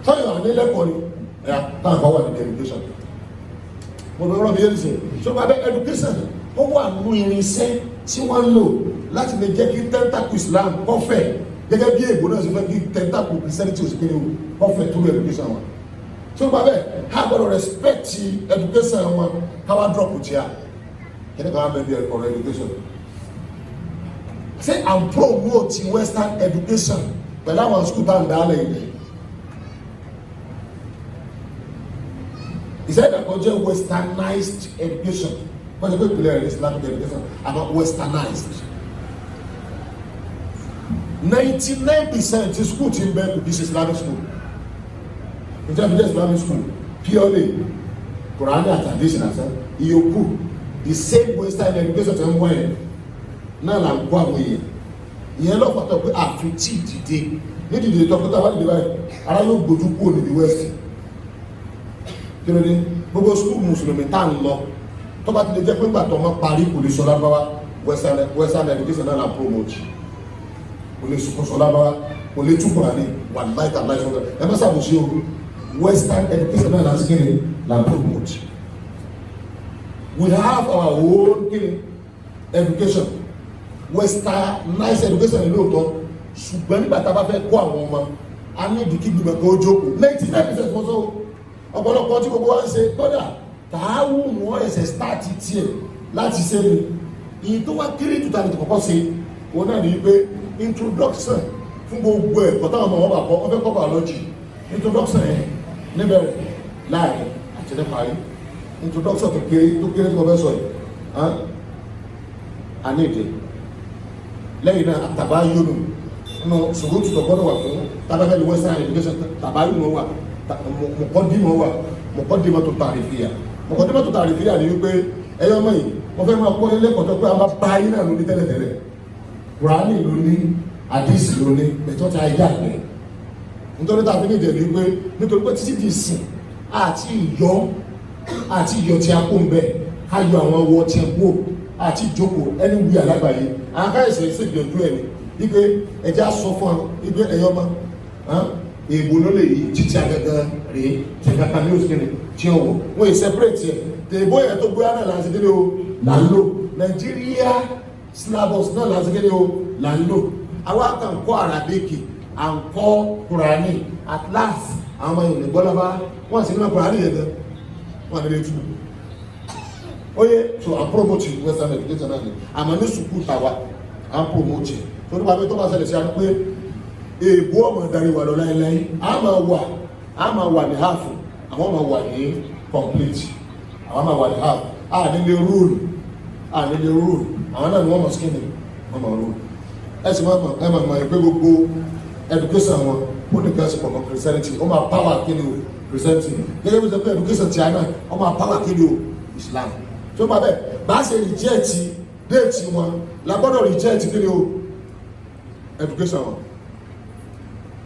tọ́yọ̀ ànílẹ́kọ̀ọ́ ni ẹ̀ táwọn kan wà ní education mo lọ rọ́ mi yẹn sè ṣọba bẹ education ó wà nínú irinṣẹ́ tí wọ́n ń lò láti lè jẹ́ kí tentacle Islam kọ́fẹ́ gẹ́gẹ́ bí ègbò náà ṣe fẹ́ kí tentacle Christianity òsì kéde wọ́n fẹ́ túrú education wọn tí ó gbà bẹ́ẹ̀ ha gbọ́dọ̀ respect education wọn káwá drop tí a kí ni káwá mẹ́bí ọ̀rọ̀ education say and promote Western education pẹ̀lú àwọn school tá à ń dálẹ̀ yìí ìṣẹ́yìn àkọ́ jẹ́ westernized education wọ́n ti pé ìpìlẹ̀ Islamic education àmọ́ westernized 99% school ti ń bẹ kò kí ṣe Islamic school ìjọba ìjọba Islamic school purely Quran and tradition àṣà ìyókù the same Western education ti ń wọ́n yẹn náà là ń kó àwọn èèyàn ìyẹn lọ́pọ̀tọ̀ pé àfitì dìde ní dìde tọkọtà wà dìde báyìí ara yóò gbójú kúrò níbi West kí ló dé gbogbo school mùsùlùmí tá à ń lọ tó bá ti lè jẹ́ pé gbàtọ́ ọmọ parí kò lè sọ lábáwá Western education náà là ń promote kò lè sọ lábáwá kò lè túbọ̀ ní wà láì tàbí láì sọ́dọ̀ ẹ má ṣàbòsí o Western education náà là ń sí kíni là ń promote we have our own kíni education Westernized education ní lóòótọ́ ṣùgbọ́n nígbà tá a bá fẹ́ kó àwọn ọmọ a ní ìdíkí gbìmọ̀ kan ó jókòó 99% wọ́n sọ ọ̀pọ̀lọpọ̀ tí gbogbo wa ń ṣe kódà tààwù wọn ẹsẹ̀ start tiẹ̀ láti ṣe ni ìyí tó wá kéré jù tàbí kọ́kọ́ ṣe wọn náà ní pé introduction fún gbogbo ẹ̀kọ́ táwọn ọmọ wọn bá kọ́ wọn fẹ́ kọ́ biology introduction yẹn níbẹ̀rẹ̀ láàrin àti ní parí introduction tó kéré tí wọ́n fẹ́ sọ yìí àníìdè lẹ́yìn náà àtàbá yónú nínú ṣòro tó gbọ́dọ̀ wà fún tábàfẹ́ ní Western education tàbá yónú wà mọ̀kọ́dìmọ̀ wà mọ̀kọ́dìmọ̀ tó tàrífìyà mọ̀kọ́dìmọ̀ tó tàrífìyà ni wípé ẹyọ mọ̀ yìí wọ́n fẹ́ máa kọ́ ilé kọ̀tọ́ pé a máa bá yín náà lóní tẹ́lẹ̀tẹ́lẹ̀ Kùránì ló ní àdìsí ló ní ẹ̀tọ́ ti ayé àgbẹ̀ nítorí tàbí ní ìdẹ̀lú pé nítorí pé títí di sìn àti ìyọ tí a kó ń bẹ ká yọ àwọn ọwọ́ tí a kó àti ìjókòó ẹni wí alágbàáyé àwọn káyọ̀sẹ̀ ìṣègbìyànjú ẹ̀ ní wípé ẹja sọ fún ọ wípé ẹyọ mọ́ èèbò ló lè yí títí agagán rèé tí kankan ní òsìkè tí ó wọ wọn yìí separate yẹ tèèbó yẹn tó gbé náà láti kéde o là ń lò Nàìjíríà syllabus náà láti kéde o là ń lò àwa kan kọ́ Arabic à ń kọ́ Kùránì at last àwọn ọmọ ìrìn gbọ́dọ̀bá wọ́n sì ní wọn Kùránì yẹn gan wọn àdéhùn tú oye so à ń promote Western education náà ni àmọ́ ní sùkúù tàwa à ń promote tó nípa pé tó bá ṣẹlẹ̀ sí àná pé èèbó ọmọ ìdarí wà lọ láìláì a máa wà ní half àwọn máa wà ní complete àwọn máa wà ní half a nílé rule àwọn náà ni wọ́n mọ̀ sí kíni wọ́n mọ̀ ọ́rọ́ ẹ̀sìn máa mọ̀ ẹgbẹ́ gbogbo education wọn ó ní kẹ́sì pọ̀ mọ́ Christianity ó máa power kíni o Christianity gẹ́gẹ́ bí sọ pé education ti àná ó máa power kíni o Islam tó máa bẹ́ẹ̀ bá a ṣe reject déètì wọn la gbọ́dọ̀ reject kíni o education wọn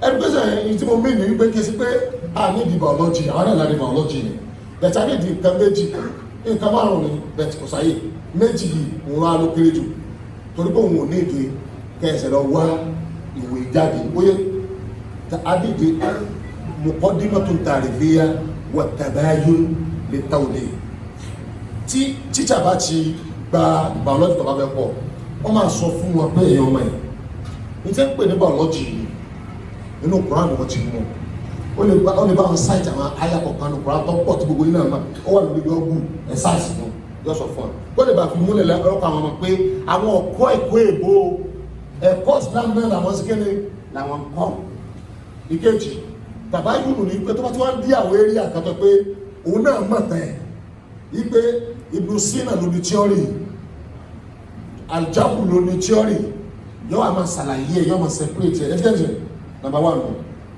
education yìí tí mo mí ní wípé kí n sí pé a ní di biology àwọn náà láti biology ni bẹ̀tẹ̀ a ní di nǹkan méjì nǹkan márùn-ún ni bẹ̀tẹ̀ kò sáyé méjì yìí òun á ló kéré jù torí pé òun ò ní èdè kẹsẹ̀ lọ wá ìwé jáde óyé adíje muqaddimatun ta'rifiyya wa tabayun li tawdih tí tíṣà bá ti gba biology tó bá fẹ́ pọ̀ wọ́n máa sọ fún wọn pé èèyàn ọmọ ẹ̀ ní tẹ́ ń pè ní biology yìí inú Quran wọ́n ti mú ó lè bá wọn sáìtì àwọn ayakọ̀kan ní Quran tó pọ̀ tí gbogbo iná máa ó wà lórí ọgbù ẹ̀ sáìsì fún yóò sọ fún ọ ó lè bá fi múlẹ̀ lọ́kọ̀ àwọn ọmọ pé àwọn ọ̀kọ́ ẹ̀kọ́ èbó ẹ̀kọ́ Islam náà làwọn sí kéde làwọn kọ́ ìkejì bàbá yìí ní pé tó bá tí wọ́n dí àwọn eré àkàtọ̀ pé òun náà mọ̀ tẹ̀ wípé Ibn Sina ló ní tíọ́rì Al-Jabr ló ní tíọ́rì yóò wá máa ṣàlàyé yóò máa separate ẹ̀ number one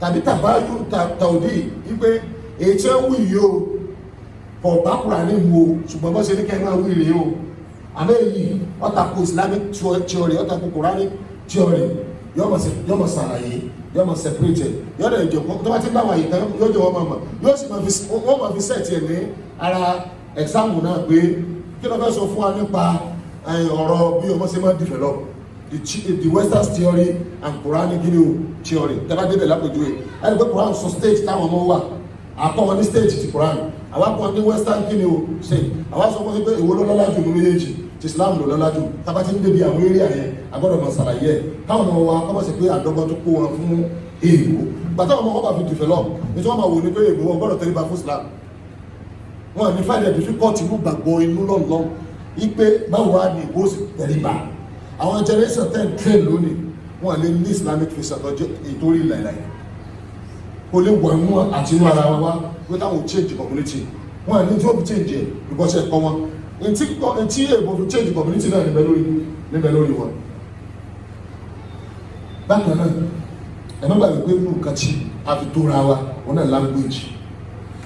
tàbí tàbáyú tàòdì wípé èyí tí ó wù yìí o kọ̀ bá Kùránì mú o ṣùgbọ́n bọ́ ṣe ní kẹ́ máa wù rèé o àmọ́ èyí ọ̀tàkù Islamic theory ọ̀tàkù Quranic theory yóò máa ṣàlàyé yóò máa separate yóò dẹ̀ jẹ́ tó bá ti dáwọ̀ àyíká yóò jẹ́ wọ́n máa yóò sì máa fi set ẹ̀ ní ara exam náà pé kí ló fẹ́ sọ fún wa nípa ọ̀rọ̀ bí ọmọ ṣe máa develop the Western theory and Quranic theory tẹ́lá débẹ̀ lápèjúwe ẹni pé Quran sọ stage táwọn ọmọ wà àkọ́ wọn ní stage ti Quran àwọn akọ́ ní Western ṣe àwọn sọ fún pé èwo ló lọ́lá jù ní méjèèjì ti Islam ló lọ́lá jù tábà ti ń débi àwọn eré àyẹn agbọ́dọ̀ mọ̀ sàlàyé ẹ̀ káwọn ọmọ wa kọ́mọ̀ sí pé àdọ́gbọ́n tó kó wọn fún èèwò gbàtà ọmọ wọn bá fi develop nítorí wọn máa wò ní pé èèwò wọn gbọ́dọ̀ tẹ́lẹ̀ bá fún Islam wọn ní find it difficult inú gbàgbọ́ inú lọ́nlọ́n ipe báwo wá ní ìbò sì tẹ̀lé bá àwọn generation ten train lónìí wọn lè ní Islamic faith àtọ́jọ́ ìtorí láìláì kò lè wà mú àti inú ara wa pé táwọn change community wọn ní tí wọ́n fi change ẹ̀ ìbọ̀ṣẹ̀ kọ́ wọn tí èbò fi change community náà níbẹ̀ lórí wọn. bákan náà ẹ̀mọ́gbà wípé nínú nǹkan tí a fi tóra wa wọn náà language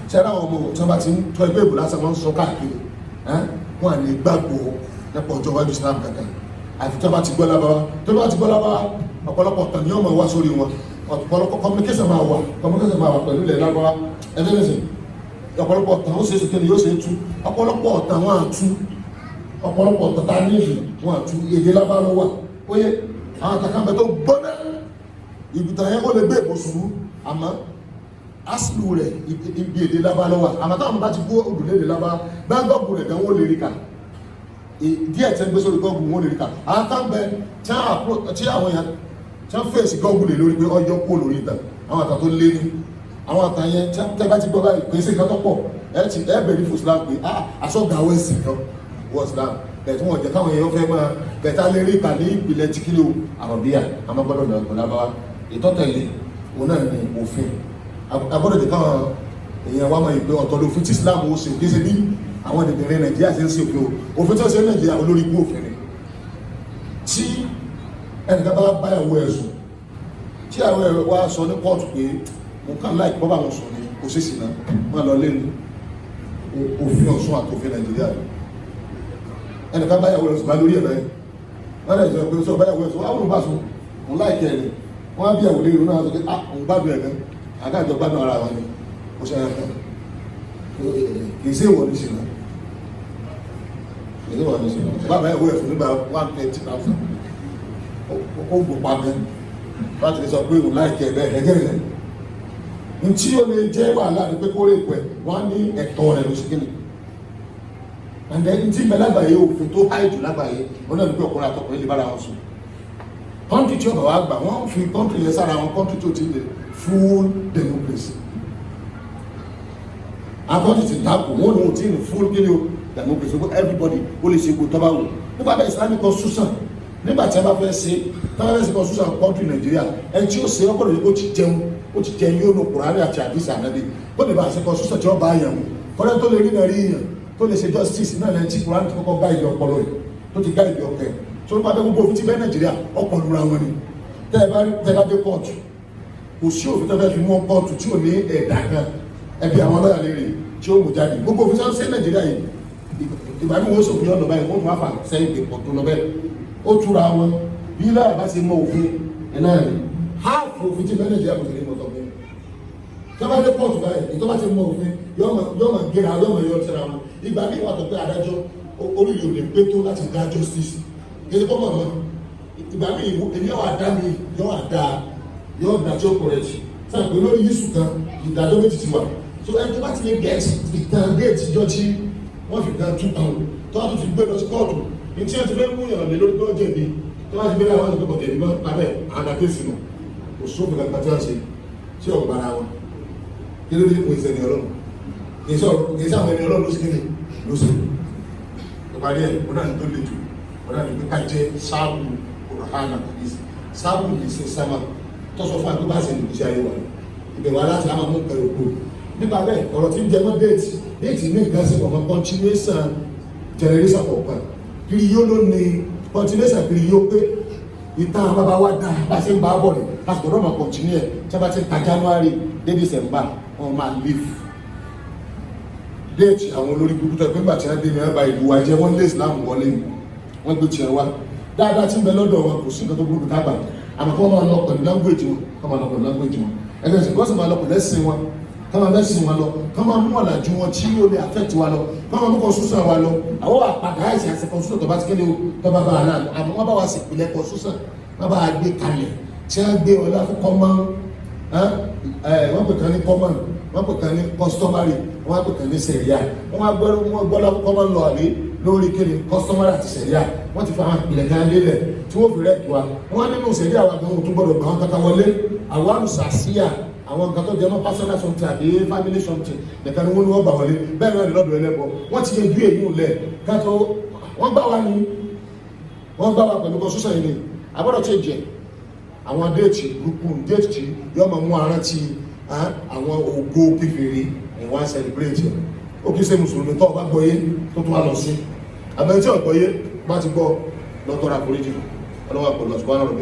tí ara àwọn ọmọ tí wọ́n bá ti ń tọ́ ẹgbẹ́ ìbò lásán wọn ń sọ káàkiri wọn à ní gbàgbọ́ nípa ọjọ́ iwájú Islam kankan àfi tí wọ́n bá ti gbọ́ lábáwá tó bá ti gbọ́ lábáwá ọ̀pọ̀lọpọ̀ tàn ní ọmọ wá sórí wọn ọ̀pọ̀lọpọ̀ communication máa wà pẹ̀lú ilẹ̀ lábáwá ẹgbẹ́lẹ́sìn ọ̀pọ̀lọpọ̀ tàn ó ṣe é ṣe kéde yóò ṣe é tú ọ̀pọ̀lọpọ̀ tàn wọn àtú ọ̀pọ̀lọpọ̀ tàn tá ní ìlú wọn àtú èdè lábáwá wà ó yẹ àwọn àtàkàmbẹ tó gbọ́dọ̀ ìbùtàn yẹn ó lè gbé èbó sùúrù àmọ́ asìlù rẹ̀ ibi èdè lábáwá wà àmọ́ táwọn bá ti gbó òdùlé èdè lábáwá gbáǹgọ̀gù rẹ̀ dánwó lè rí kà díẹ̀ tẹ́ gbé sórí gọ́ọ̀gù wọn lè rí ká àwọn kan bẹ tí àwọn èèyàn tí wọ́n fèsì gọ́ọ̀gù lè lórí pé ọjọ́ kó lórí ìtàn àwọn àtà tó lé ní àwọn àtà yẹn tẹ́ bá ti gbọ́ báyìí pé sí ìkàtọ́ pọ̀ ẹ bẹ̀rẹ̀ fún Islam pé àṣọ́gà wẹ́sì kan wọ́n Islam bẹ̀tí wọ́n jẹ́ káwọn èèyàn fẹ́ máa bẹ̀tà lè rí ìkà ní ìpìlẹ̀ tí kílò àrọ̀bíà àmọ́gbọ́dọ̀ lọ́gbọ̀n lábáwá ìtọ́tẹ̀lé òun náà ní òfin agbọ́dọ̀ jẹ́ káwọn èèyàn wá máa ìpè ọ̀tọ̀ lófin tí Islam ó ṣe kéṣe bí àwọn ènìyàn Nàìjíríà ṣe ń ṣe òfin tí ó ṣe ń Nàìjíríà olórí ikú òfin ni tí ẹnìkan bá báyàwó ẹ̀sùn tí àwọn ẹ̀rọ wá sọ ní kóòtù pé mo kàn láì bọ́ bá wọn sọ ní kò sí sínú wọn lọ lẹ́nu òfin Ọ̀ṣun àtòfin Nàìjíríà ẹnìkan báyàwó ẹ̀sùn bá lórí ẹ̀rọ wọn lè sọ pé sọ báyàwó ẹ̀sùn àwọn olùbásùn òun láìkẹ́ ẹ̀ wọn á bí àwòlé ìrún náà sọ pé òun gbádùn ẹ̀gán àgájọ gbádùn ara wọn ni ó ṣe ẹ̀kọ́ kìí sí ìwọ̀n ní ṣìnà kìí sí ìwọ̀n ní ṣìnà bàbá ẹ̀wọ́ ẹ̀fún nígbà 120,000 ó gbò pàgẹ́ láti sọ pé òun láìkẹ́ ẹ̀bẹ́ ẹ̀gẹ́ rẹ̀ ní tí ó lè jẹ́ wàhálà ní pé kó rè pẹ̀ wọ́n ní ẹ̀tọ́ rẹ̀ ló ṣe kíni and then tí mẹ́ lágbàáyé òfin tó háìjù lágbàáyé wọ́n náà ní pé ọkùnrin àtọkùnrin lè bára wọn sùn kọ́ńtì tí ọba wa gbà wọ́n fi kọ́ńtì yẹn sára wọn kọ́ńtì tó ti lè full democracy akọ́tù ti tako wọn ni wọn ti ní full kí ni o democracy for everybody ó lè ṣe kó tọ́ba wò nígbà bẹ́ẹ̀ Islamic constitution nígbà tí a bá fẹ́ ṣe tọ́ba fẹ́ ṣe constitution country Nàìjíríà ẹni tí ó ṣe ọgbọ́dọ̀ yìí ó ti jẹun yóò lo Kùránì àti àdìsí ànábì ó lè bá ṣe constitution tí ó bá yàn wò kọ́lẹ́ tó lè rí náà rí yàn tó lè ṣe justice náà lẹ́yìn tí Kùránì tó kọ́kọ́ bá ìlú ọpọlọ yìí tó ti ká ìdí ọkẹ tó ń bá bẹ gbogbo òfin ti bẹ Nàìjíríà ọ̀pọ̀ lura wọn ni tẹ́ ẹ bá dé kóòtù kò sí òfin tó fẹ́ fi mú kóòtù tí ò ní ẹ̀dá kan ẹbí àwọn lọ́yà lérè tí ó mú jáde gbogbo òfin sáà ń ṣe Nàìjíríà yìí ìgbà mi wọ́n sòfin ọ̀nà báyìí wọ́n tún wá fà sẹ́yìn pé pọ̀tù lọ bẹ́ẹ̀ ó túra wọn bí lọ́yà bá ṣe mọ òfin ẹ̀ náà ni háàfù òfin tí bẹ Nàìjíríà kò sì ní mọ̀tọ́ bẹ́ẹ̀ tí wọ́n bá dé kóòtù báyìí ìtọ́ bá ti mọ òfin yọ́mọ gẹ́ra yọ́mọ yọ síra wọn ìgbà mi wà tó pé adájọ́ orílẹ̀ òde pé tó láti dá justice kí kọ́ mọ̀ mọ́ ìgbà mi èmi yọ̀ àdá mi yọ̀ àdá tí ó correct sáà pé lórí yíṣù kan ìdájọ́ méjì ti wà so ẹni tó bá ti lè get ìtàn déètì jọ tí wọ́n fi kan 2 pound tó wá tó fi gbé lọ sí kóòtù ní tí wọ́n ti fẹ́ mú yàn lé lórí tó jẹ̀bi tó wá ti gbé láwọn àti pọ̀tẹ̀ ìbọn lábẹ́ àdàkẹ́sì nù kò sófin kankan tí wọ́n ṣe tí ò gbára wọn kí ló dé kò ìṣẹ̀lẹ̀ ọlọ́run kì í sáwọn ẹni ọlọ́run ló sì kéde ló sì ìpàdé ẹ̀ wọ́n náà ní tó le jù wọ́n náà ní pé ká jẹ́ sáàbù ọ̀rọ̀hánà kàdísì sáàbù ní ṣe sáma tọ́sọ fún àgbébá sí ní ìṣẹ́ ayé wa ibẹ̀ wà láti àmà mú pẹ̀lú kú nípa bẹ́ẹ̀ ọ̀rọ̀ tí ń jẹ mọ́ déètì ní nǹkan sí ọmọ continuation generation kọ̀ọ̀kan kiri yóò ló ní continuation kiri yóò pé ìtàn bàbá wa dá bá ṣe ń bá bọ̀ rẹ̀ láti gbọ́dọ̀ máa continue ẹ̀ tí a bá ti ta January dé December wọn máa leave déètì àwọn olórí gbogbo tó ẹgbẹ́ gbàtí wọ́n dé ní ẹ̀bá ìlú wa jẹ́ wọ́n lé Islam wọlé wọ́n gbé tiẹ̀ wá dáadáa tí ń bẹ lọ́dọ̀ wọn kò sí nǹkan tó burúkú tábà àmọ́ kí wọ́n máa lọ pẹ̀lú language wọn kí wọ́n máa lọ pẹ̀lú language wọn ẹgbẹ́ sì kọ́sì máa lọ pẹ̀lú ẹ̀sìn wọn kí wọ́n máa mẹ́sìn wọn lọ kí wọ́n máa mú ọ̀làjú wọn tí ó lè affect wa lọ kí wọ́n máa mú constitution wa lọ àwọn àpàdé àìsàn àti constitution tó bá ti kéde tó bá bá wà náà àmọ́ wọ́n bá wà sí ìpìlẹ̀ constitution wọ́n bá gbé kalẹ̀ tí wọ́n gbé ọlá fún common wọ́n pè kan ní common wọ́n pè kan ní customary wọ́n pè kan ní sẹ̀ríà wọ́n gbọ́dọ̀ fún common law àbí lórí kéde customary àti sẹ̀ríà wọ́n ti fa àwọn ìpìlẹ̀ kan lélẹ̀ tí wọ́n fi rẹ̀ tó wa wọ́n nínú sẹ̀ríà wa gan-an tó gbọ́dọ̀ gbà wọn kankan wọlé àwọn àlùsàsíyà àwọn nǹkan tó jẹ mọ́ personal something àbí family something nìkan ni wọ́n ní wọ́n gbà wọlé bẹ́ẹ̀ náà ní lọ́dọ̀ ẹlẹ́bọ wọ́n ti yẹ ju èyí lẹ̀ kátó wọ́n gbà wá pẹ̀lú constitution yìí ni àbọ̀dọ̀ tó jẹ àwọn déètì gúrúpù déètì tí yọ máa mú arántí àwọn ògo kékeré ìwọ̀n celebrate ó kí ṣe mùsùlùmí tó bá gbọ́yé tó tún wá lọ sí àbẹ̀tí ọ̀gbọ́yé bá ti gbọ́ lọ́tọ́ra foríjì ọlọ́wà pẹ̀lú ọ̀ṣùgbọ́n náà rọ̀